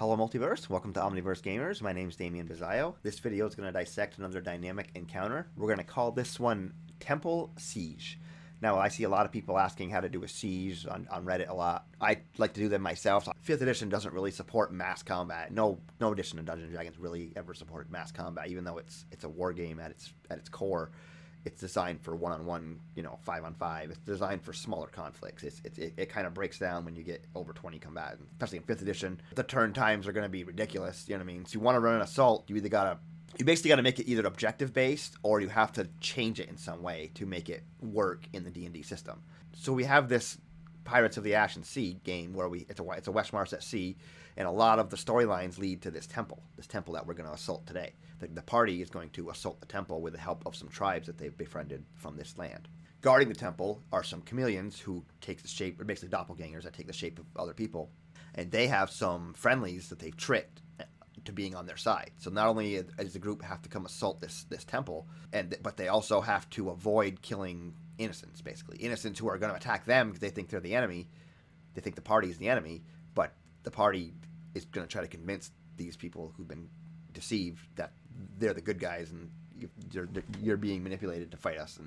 Hello Multiverse, welcome to Omniverse Gamers. My name's Damian Bizzaio. This video is going to dissect another dynamic encounter. We're going to call this one Temple Siege. Now, I see a lot of people asking how to do a siege on Reddit a lot. I like to do them myself. 5th edition doesn't really support mass combat. No edition of Dungeons & Dragons really ever supported mass combat, even though it's a war game at its core. It's designed for one-on-one, 5-on-5. It's designed for smaller conflicts. It kind of breaks down when you get over 20 combatants, especially in 5th edition. The turn times are going to be ridiculous. You know what I mean? So you want to run an assault, you basically got to make it either objective based or you have to change it in some way to make it work in the D&D system. So we have this Pirates of the Ashen Sea game where it's a Westmars at sea, and a lot of the storylines lead to this temple that we're going to assault today. The party is going to assault the temple with the help of some tribes that they've befriended from this land. Guarding the temple are some chameleons who take the shape, or basically doppelgangers that take the shape of other people, and they have some friendlies that they've tricked to being on their side. So not only does the group have to come assault this temple, but they also have to avoid killing innocents, basically. Innocents who are going to attack them because they think they're the enemy. They think the party is the enemy, but the party is going to try to convince these people who've been deceived that they're the good guys and you're being manipulated to fight us,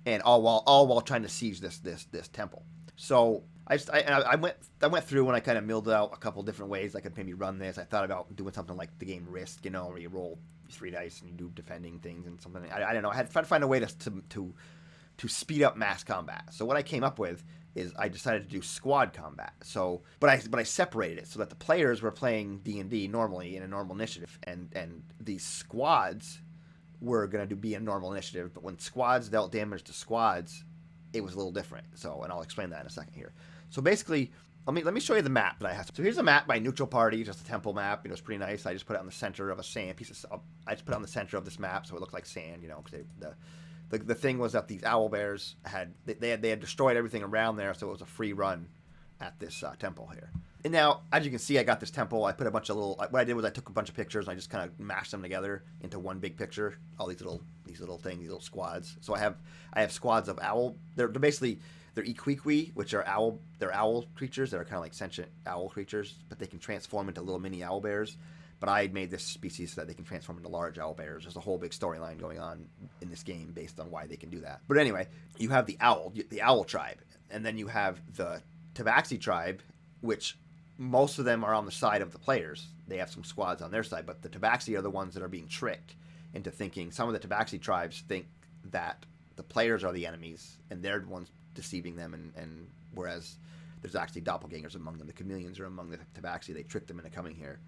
and all while trying to siege this temple. So I went through and I kind of milled out a couple different ways I could maybe run this. I thought about doing something like the game Risk, where you roll 3 dice and you do defending things and something. I don't know. I had to try to find a way to speed up mass combat. So what I came up with is I decided to do squad combat. So, but I separated it so that the players were playing D&D normally in a normal initiative, and these squads were going to be a normal initiative. But when squads dealt damage to squads, it was a little different. So, and I'll explain that in a second here. So basically, let me show you the map that I have. So here's a map by Neutral Party, just a temple map. It's pretty nice. I just put it on the center of a sand piece of. I just put it on the center of this map so it looked like sand. Because the thing was that these owl bears had destroyed everything around there, so it was a free run at this temple here. And now, as you can see, I got this temple. I put a bunch of what I did was I took a bunch of pictures and I just kind of mashed them together into one big picture. All these little things, these little squads. So I have squads of owl. They're Iquiqui, which are owl. They're owl creatures that are kind of like sentient owl creatures, but they can transform into little mini owl bears. But I made this species so that they can transform into large owl bears. There's a whole big storyline going on in this game based on why they can do that. But anyway, you have the owl tribe, and then you have the Tabaxi tribe, which most of them are on the side of the players. They have some squads on their side, but the Tabaxi are the ones that are being tricked into thinking. Some of the Tabaxi tribes think that the players are the enemies, and they're the ones deceiving them, and whereas there's actually doppelgangers among them. The chameleons are among the Tabaxi. They trick them into coming here.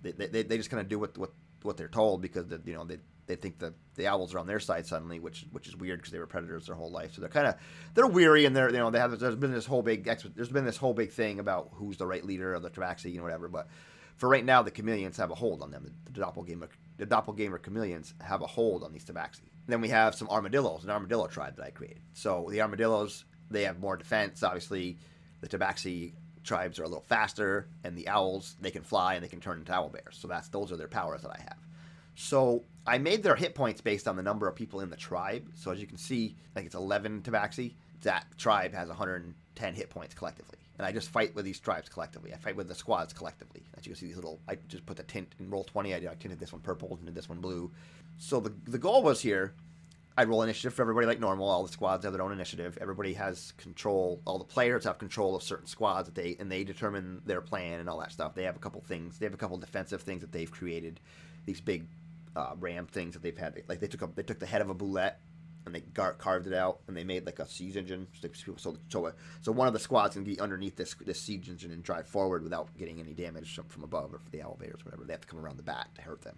They just kind of do what they're told because they think that the owls are on their side suddenly, which is weird because they were predators their whole life. So they're weary, and there's been this whole big thing about who's the right leader of the Tabaxi, whatever. But for right now, the chameleons have a hold on them. The doppelganger chameleons have a hold on these Tabaxi. Then we have some armadillos, an armadillo tribe that I created. So the armadillos, they have more defense. Obviously, the Tabaxi tribes are a little faster, and the owls, they can fly and they can turn into owl bears. So those are their powers that I have. So I made their hit points based on the number of people in the tribe. So as you can see, like it's 11 Tabaxi. That tribe has 110 hit points collectively. And I just fight with these tribes collectively. I fight with the squads collectively. As you can see, I just put the tint in roll 20. I tinted this one purple and this one blue. So the goal was here, I roll initiative for everybody like normal. All the squads have their own initiative. Everybody has control. All the players have control of certain squads and they determine their plan and all that stuff. They have a couple things. They have a couple defensive things that they've created. These big ram things that they've had. Like they took the head of a boulette and they carved it out and they made like a siege engine. So one of the squads can be underneath this siege engine and drive forward without getting any damage from above or for the owl bears or whatever. They have to come around the back to hurt them.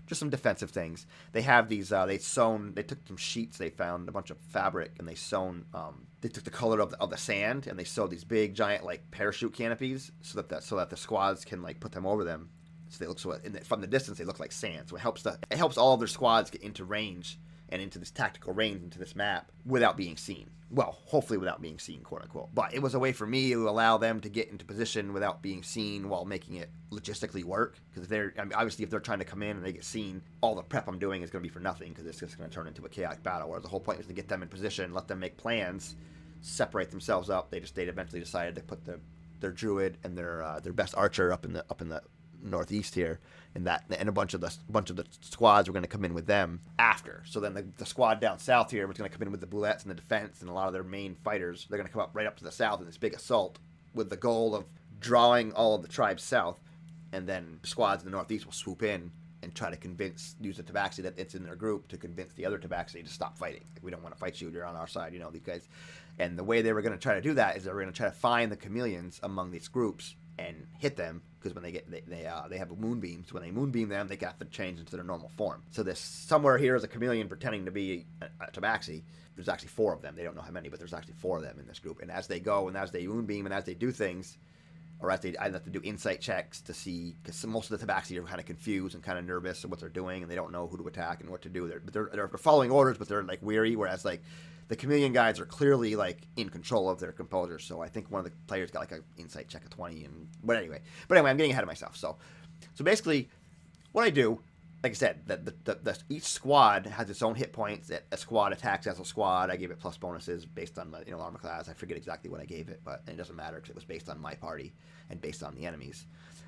Just some defensive things. They have these. They took some sheets. They found a bunch of fabric, and they took the color of the sand, and they sewed these big, giant like parachute canopies, so that the squads can like put them over them. So they look from the distance they look like sand. So it helps all of their squads get into range and into this tactical range into this map without being seen. Well, hopefully without being seen, quote unquote. But it was a way for me to allow them to get into position without being seen while making it logistically work. Because obviously if they're trying to come in and they get seen, all the prep I'm doing is going to be for nothing because it's just going to turn into a chaotic battle. Whereas the whole point is to get them in position, let them make plans, separate themselves up. They eventually decided to put their druid and their best archer up in the northeast here, and a bunch of the squads were going to come in with them after. So then the squad down south here was going to come in with the Boulettes and the defense and a lot of their main fighters. They're going to come up right up to the south in this big assault with the goal of drawing all of the tribes south, and then squads in the northeast will swoop in and try to use the tabaxi that it's in their group to convince the other tabaxi to stop fighting. Like, we don't want to fight you. You're on our side, these guys. And the way they were going to try to do that is they were going to try to find the chameleons among these groups and hit them, because when they have moonbeams. When they moonbeam them, they have to change into their normal form. So this somewhere here is a chameleon pretending to be a tabaxi. There's actually 4 of them. They don't know how many, but there's actually 4 of them in this group. And as they go and as they moonbeam and as they do things, or as I have to do insight checks to see, because most of the tabaxi are kind of confused and kind of nervous of what they're doing, and they don't know who to attack and what to do. They're following orders, but they're like weary. Whereas like the chameleon guys are clearly like in control of their composure. So I think one of the players got like an insight check of 20, but anyway, I'm getting ahead of myself. So basically, what I do, like I said, each squad has its own hit points. A squad attacks as a squad. I gave it plus bonuses based on the armor class. I forget exactly what I gave it, but it doesn't matter because it was based on my party and based on the enemies.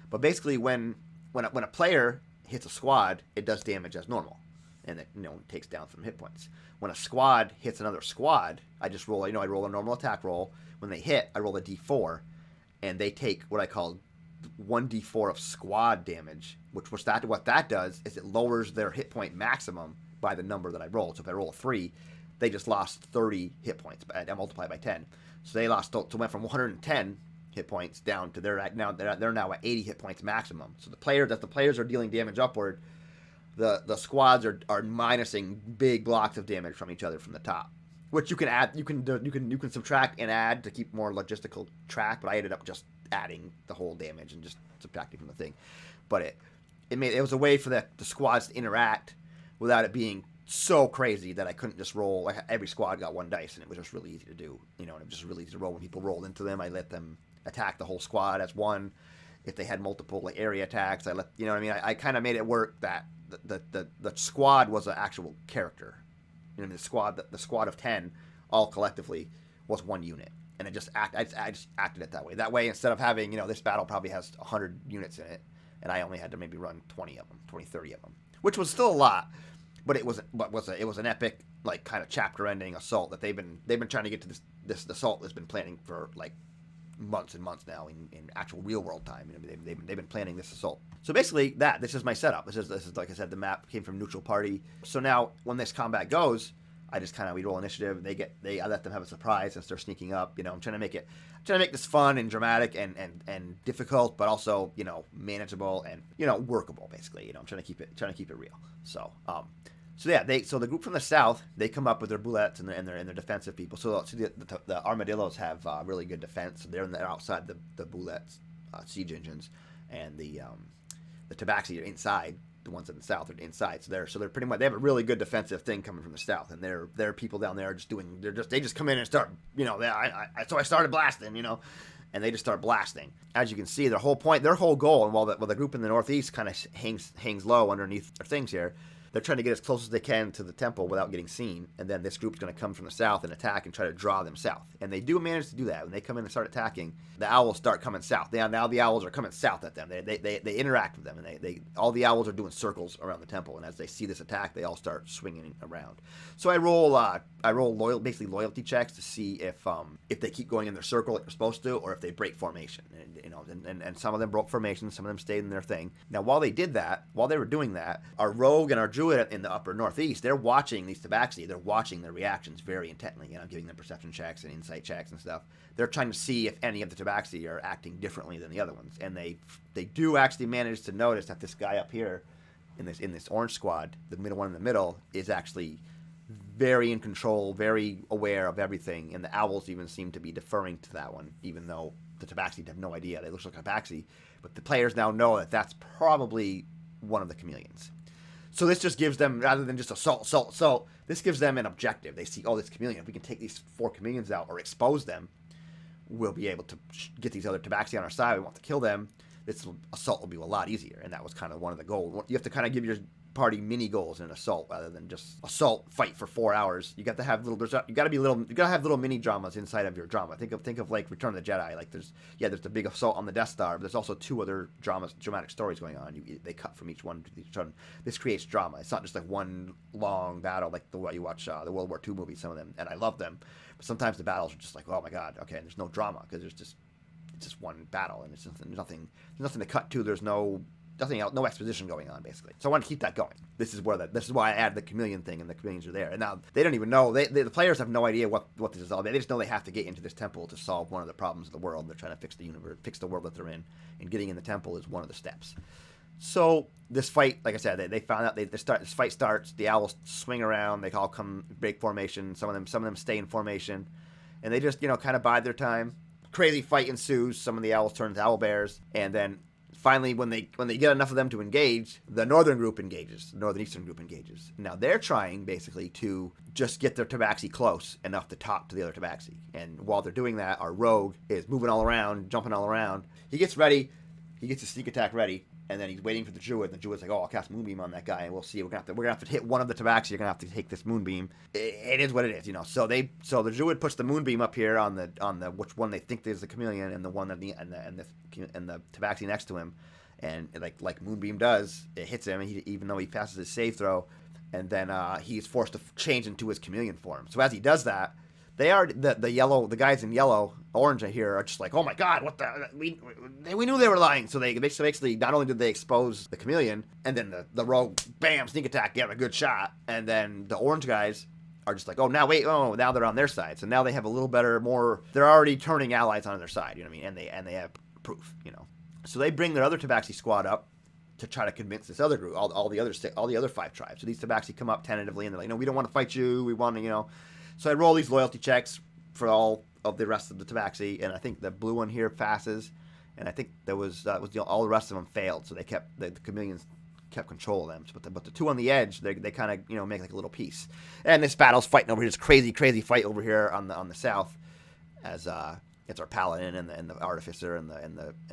But basically, when a player hits a squad, it does damage as normal, and it takes down some hit points. When a squad hits another squad, I just roll. I roll a normal attack roll. When they hit, I roll a d4, and they take what I call 1d4 of squad damage, what that does is it lowers their hit point maximum by the number that I rolled. So if I roll a 3, they just lost 30 hit points. I multiply by 10, so they went from 110 hit points down to they're now at 80 hit points maximum. So the players are dealing damage upward, the squads are minusing big blocks of damage from each other from the top, which you can add. You can subtract and add to keep more logistical track. But I ended up just adding the whole damage and just subtracting from the thing. But it was a way for the squads to interact without it being so crazy that I couldn't just roll. Like every squad got 1 dice, and it was just really easy to do. And it was just really easy to roll. When people rolled into them, I let them attack the whole squad as one. If they had multiple like area attacks, I kind of made it work that the squad was an actual character. The squad of 10 all collectively was 1 unit. And I just acted it that way. That way, instead of having, this battle probably has 100 units in it, and I only had to maybe run 20, 30 of them, which was still a lot, but it was an epic, like, kind of chapter-ending assault that they've been trying to get to this assault that's been planning for like months and months now in actual real world time. They've been planning this assault. So basically, this is my setup. This is like I said, the map came from neutral party. So now when this combat goes, I just we roll initiative. I let them have a surprise since they're sneaking up. I'm trying to make this fun and dramatic and difficult, but also manageable and workable. Basically, I'm trying to keep it real. So so the group from the south, they come up with their Boulettes and their defensive people. So the armadillos have really good defense. So they're outside the Boulettes siege engines, and the tabaxi are inside. The ones in the south are inside, so they're pretty much, they have a really good defensive thing coming from the south, and their people down there they just come in and start, so I started blasting, and they just start blasting. As you can see, their whole goal, and while the group in the northeast kind of hangs low underneath their things here, they're trying to get as close as they can to the temple without getting seen, and then this group's going to come from the south and attack and try to draw them south. And they do manage to do that. When they come in and start attacking, the owls start coming south. Now the owls are coming south at them. They interact with them, and all the owls are doing circles around the temple. And as they see this attack, they all start swinging around. So I roll loyalty checks to see if they keep going in their circle like they're supposed to, or if they break formation. And some of them broke formation, some of them stayed in their thing. Now while they were doing that, our rogue and our druid in the upper northeast, they're watching these tabaxi. They're watching their reactions very intently. Giving them perception checks and insight checks and stuff. They're trying to see if any of the tabaxi are acting differently than the other ones. And they do actually manage to notice that this guy up here in this orange squad, the middle one in the middle, is actually very in control, very aware of everything. And the owls even seem to be deferring to that one, even though the tabaxi have no idea. They look like a tabaxi, but the players now know that that's probably one of the chameleons. So this just gives them, rather than just assault, this gives them an objective. They see, this chameleon, if we can take these 4 chameleons out or expose them, we'll be able to get these other tabaxi on our side. We want to kill them. This assault will be a lot easier, and that was kind of one of the goals. You have to kind of give your multi-party mini goals in an assault rather than just assault fight for 4 hours. You got to have little. You got to have little mini dramas inside of your drama. Think of like Return of the Jedi. Like there's the big assault on the Death Star, but there's also 2 other dramatic stories going on. They cut from each one to each one. This creates drama. It's not just like one long battle like the way you watch the World War II movies. Some of them, and I love them, but sometimes the battles are just like, oh my god, okay, and there's no drama because it's just one battle, and it's just nothing to cut to. There's nothing else, no exposition going on, basically. So I want to keep that going. This is why I added the chameleon thing, and the chameleons are there. And now they don't even know. The players have no idea what this is all about. They just know they have to get into this temple to solve one of the problems of the world. They're trying to fix the universe, fix the world that they're in, and getting in the temple is one of the steps. So this fight, like I said, they found out this fight starts. The owls swing around. They all come break formation. Some of them stay in formation, and they just kind of bide their time. Crazy fight ensues. Some of the owls turn into owl bears, and then finally, when they get enough of them to engage, the northern group engages. The northeastern group engages. Now they're trying basically to just get their tabaxi close enough to talk to the other tabaxi. And while they're doing that, our rogue is moving all around, jumping all around. He gets ready. He gets his sneak attack ready, and then he's waiting for the druid. The druid's like, "Oh, I'll cast Moonbeam on that guy, and we'll see. We're gonna have to hit one of the tabaxi. You're gonna have to take this Moonbeam. It is what it is, So the druid puts the Moonbeam up here on the which one they think is the chameleon, and the one and the tabaxi next to him, and like Moonbeam does, it hits him, even though he passes his save throw, and then he's forced to change into his chameleon form. So as he does that, they are the guys in yellow, orange here are just like, oh my god, what the we knew they were lying. So they basically not only did they expose the chameleon, and then the rogue, bam, sneak attack, get a good shot, and then the orange guys are just like, now they're on their side. So now they have a little better, more. They're already turning allies on their side. You know what I mean? And they have proof. So they bring their other tabaxi squad up to try to convince this other group, all the other 5 tribes. So these tabaxi come up tentatively, and they're like, no, we don't want to fight you. We want to, So I roll these loyalty checks for all of the rest of the tabaxi, and I think the blue one here passes, and I think that was all the rest of them failed. So they kept the chameleons kept control of them. But the 2 on the edge, they kind of make like a little piece. And this battle's fighting over here, this crazy fight over here on the south, as it's our paladin and the artificer and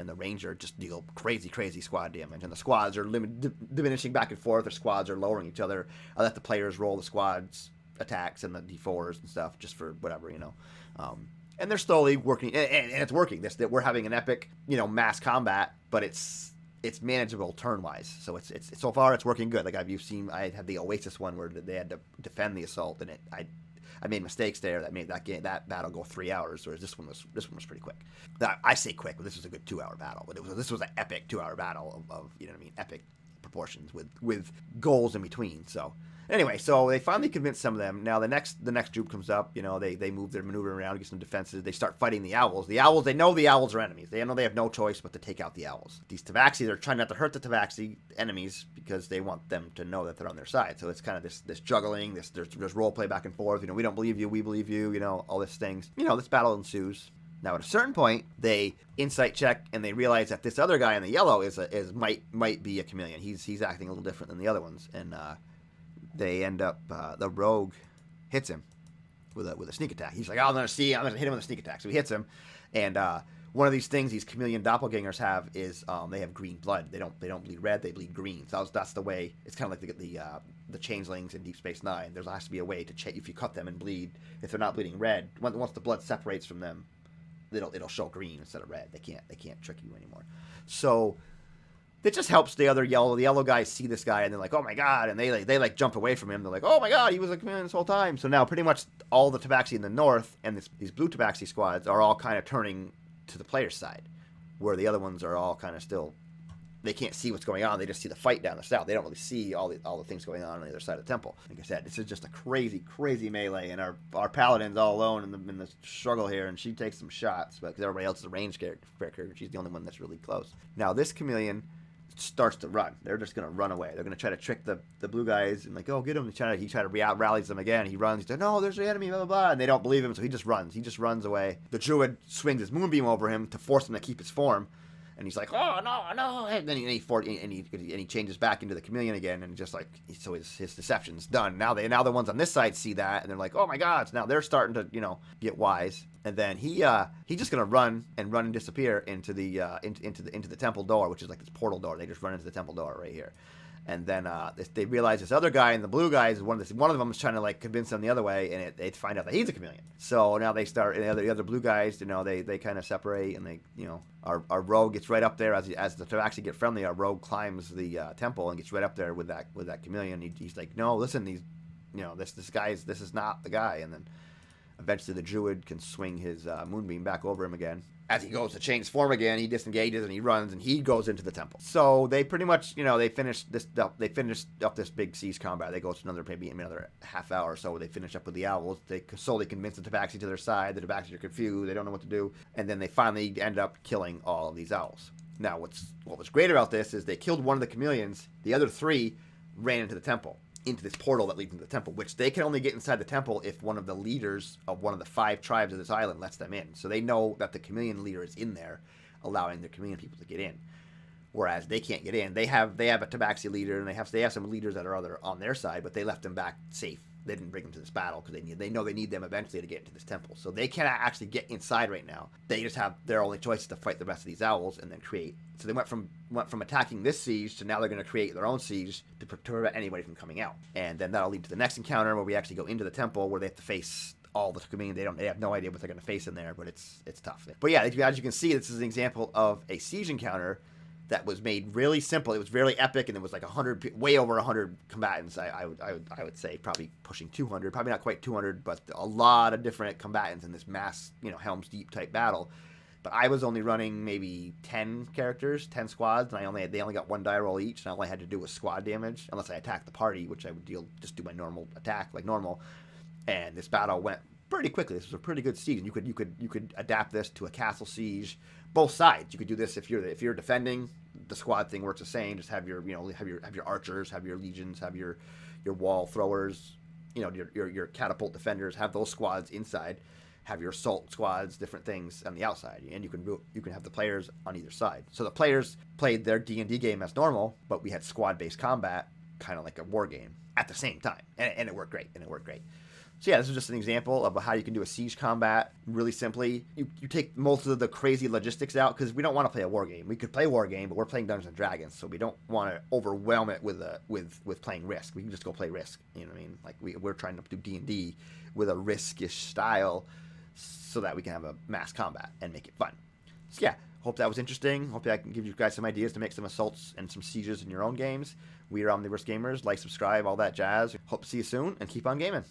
the ranger just deal crazy squad damage, and the squads are diminishing back and forth. Their squads are lowering each other. I let the players roll the squads attacks and the d4s and stuff just for whatever, and they're slowly working, and it's working. That we're having an epic, mass combat, but it's manageable turn wise. So it's so far it's working good. Like you've seen, I had the Oasis one where they had to defend the assault, and I made mistakes there that made that battle go 3 hours, whereas this one was pretty quick. I say quick, but this was a good 2-hour battle. But this was an epic 2-hour battle of epic proportions with goals in between. So anyway, so they finally convinced some of them. Now the next group comes up. They move their maneuver around, get some defenses. They start fighting the owls. The owls, they know the owls are enemies. They know they have no choice but to take out the owls. These tabaxi, they're trying not to hurt the tabaxi enemies because they want them to know that they're on their side. So it's kind of this juggling. There's role play back and forth. We don't believe you, we believe you. All these things. This battle ensues. Now, at a certain point, they insight check and they realize that this other guy in the yellow might be a chameleon. He's acting a little different than the other ones, and they end up the rogue hits him with a sneak attack. He's like, I'm gonna hit him with a sneak attack. So he hits him, and one of these things these chameleon doppelgangers have is they have green blood. They don't bleed red. They bleed green. So that's the way. It's kind of like the changelings in Deep Space Nine. There has to be a way to check if you cut them and bleed. If they're not bleeding red, once the blood separates from them, it'll show green instead of red. They can't trick you anymore. So it just helps the yellow guys see this guy, and they're like, oh my god, and they jump away from him. They're like, oh my god, he was a chameleon this whole time. So now pretty much all the tabaxi in the north and these blue tabaxi squads are all kind of turning to the player's side, where the other ones are all kind of still, they can't see what's going on. They just see the fight down the south. They don't really see all the things going on the other side of the temple. Like I said, this is just a crazy melee, and our paladin's all alone in the struggle here, and she takes some shots, but because everybody else is a ranged character, she's the only one that's really close. Now this chameleon starts to run. They're just going to run away. They're going to try to trick the blue guys and like, oh, get him. He try to rallies them again. He runs. He's like, no, there's the enemy, blah, blah, blah. And they don't believe him, so he just runs. He just runs away. The druid swings his moonbeam over him to force him to keep his form. And he's like, oh, no. And then he changes back into the chameleon again. And just like, so his deception's done. Now the ones on this side see that. And they're like, oh, my God. So now they're starting to, get wise. And then he's just going to run and disappear into the temple door, which is like this portal door. They just run into the temple door right here. And then they realize this other guy, and the blue guy is one of them is trying to like convince them the other way, and they find out that he's a chameleon. So now they start, and the other blue guys, they kind of separate, and our rogue gets right up there to actually get friendly. Our rogue climbs the temple and gets right up there with that chameleon. He's like, no, listen, this is not the guy. And then eventually the druid can swing his moonbeam back over him again. As he goes to change his form again, he disengages and he runs and he goes into the temple. So they pretty much, they finished up this big siege combat. They go to maybe another half hour or so. They finish up with the owls. They slowly convince the tabaxi to their side. The tabaxi are confused. They don't know what to do. And then they finally end up killing all of these owls. Now, what was great about this is they killed one of the chameleons. The other 3 ran into the temple, into this portal that leads into the temple, which they can only get inside the temple if one of the leaders of one of the 5 tribes of this island lets them in. So they know that the chameleon leader is in there, allowing the chameleon people to get in. Whereas they can't get in. They have a tabaxi leader, and they have some leaders that are on their side, but they left them back safe. They didn't bring them to this battle because they know they need them eventually to get into this temple. So they cannot actually get inside right now. They just have their only choice is to fight the rest of these owls and then create. So they went from attacking this siege to now they're going to create their own siege to prevent anybody from coming out. And then that'll lead to the next encounter where we actually go into the temple where they have to face all the chameleon. They have no idea what they're going to face in there, but it's tough. But yeah, as you can see, this is an example of a siege encounter that was made really simple. It was really epic, and it was like way over 100 combatants. I would say probably pushing 200, probably not quite 200, but a lot of different combatants in this mass, Helm's Deep type battle. But I was only running maybe 10 characters, 10 squads, and they only got 1 die roll each, and all I had to do was squad damage, unless I attacked the party, which I would just do my normal attack like normal. And this battle went pretty quickly. This was a pretty good siege, and you could adapt this to a castle siege. Both sides. You could do this if you're defending. The squad thing works the same. Just have your archers, have your legions, have your wall throwers, your catapult defenders. Have those squads inside. Have your assault squads, different things on the outside, and you can have the players on either side. So the players played their D&D game as normal, but we had squad-based combat, kind of like a war game at the same time, and it worked great. So yeah, this is just an example of how you can do a siege combat really simply. You take most of the crazy logistics out because we don't want to play a war game. We could play a war game, but we're playing Dungeons and Dragons, so we don't want to overwhelm it with playing Risk. We can just go play Risk. You know what I mean? Like we're trying to do D&D with a Risk-ish style so that we can have a mass combat and make it fun. So yeah, hope that was interesting. Hope I can give you guys some ideas to make some assaults and some sieges in your own games. We are Omniverse Gamers. Like, subscribe, all that jazz. Hope to see you soon, and keep on gaming.